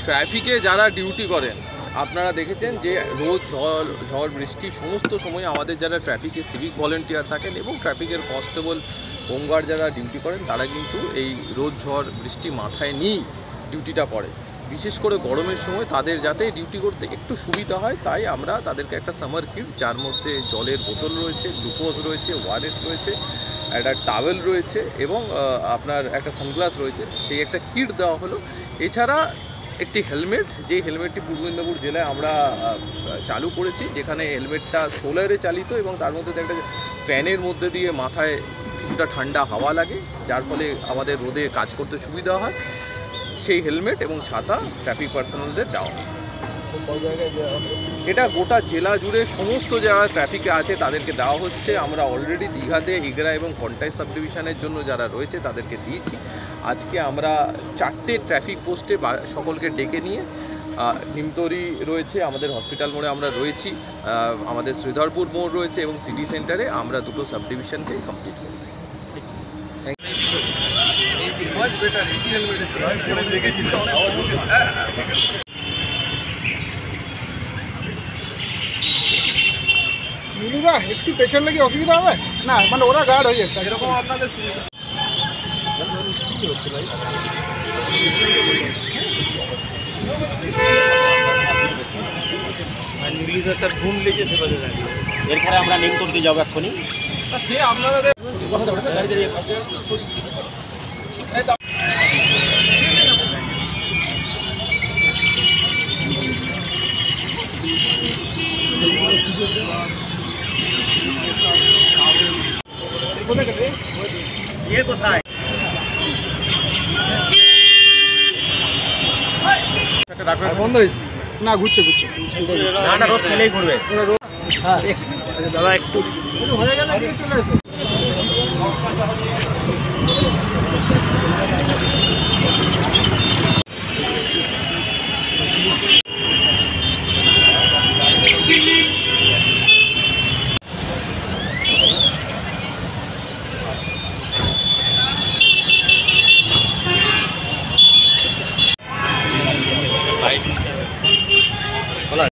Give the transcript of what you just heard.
ট্রাফিকে যারা ডিউটি করেন আপনারা দেখেছেন যে রোজ ঝড় বৃষ্টি সমস্ত সময় আমাদের যারা ট্রাফিকে সিভিক ভলেন্টিয়ার থাকেন এবং ট্রাফিকের কনস্টেবল হোমগার্ড যারা ডিউটি করেন তারা কিন্তু এই রোজ ঝড় বৃষ্টি মাথায় নিয়েই ডিউটিটা করে। বিশেষ করে গরমের সময় তাদের যাতে ডিউটি করতে একটু সুবিধা হয় তাই আমরা তাদেরকে একটা সামার কিট, যার মধ্যে জলের বোতল রয়েছে, গ্লুকোজ রয়েছে, ওআরএস রয়েছে, একটা টাওয়েল রয়েছে এবং আপনার একটা সানগ্লাস রয়েছে, সেই একটা কিট দেওয়া হলো। এছাড়া একটি হেলমেট, যে হেলমেটটি পূর্ব মেদিনীপুর জেলায় আমরা চালু করেছি, যেখানে হেলমেটটা সোলারে চালিত এবং তার মধ্যে একটা ফ্যানের মধ্যে দিয়ে মাথায় কিছুটা ঠান্ডা হাওয়া লাগে, যার ফলে আমাদের রোদে কাজ করতে সুবিধা হয়। সেই হেলমেট এবং ছাতা ট্রাফিক পার্সোনালদের দেওয়া হয়। এটা গোটা জেলা জুড়ে সমস্ত যারা ট্রাফিকে আছে তাদেরকে দেওয়া হচ্ছে। আমরা অলরেডি দীঘাতে, এগরা এবং কন্টাই সাব ডিভিশনের জন্য যারা রয়েছে তাদেরকে দিয়েছি। আজকে আমরা 4টে ট্রাফিক পোস্টে সকলকে ডেকে নিয়ে নিমতরি রয়েছে, আমাদের হসপিটাল মোড়ে আমরা রয়েছি, আমাদের শ্রীধরপুর মোড় রয়েছে এবং সিটি সেন্টারে আমরা 2টো সাব ডিভিশনকে কমপ্লিট করি। মিনুদা একটু পেছন লেগে অসুবিধা হবে না, মানে ওরা গার্ড হয়ে যাচ্ছে এরকম আপনাদের ঘুম লেগেছে এরপরে আমরা নিম করতে যাবো এক্ষুনি। সে আপনারা কোথায় বন্ধ হয়েছে না, ঘুরছে না, রোদ খেলেই ঘুরবে। হ্যাঁ দাদা একটু হয়ে গেলে চলে আসো।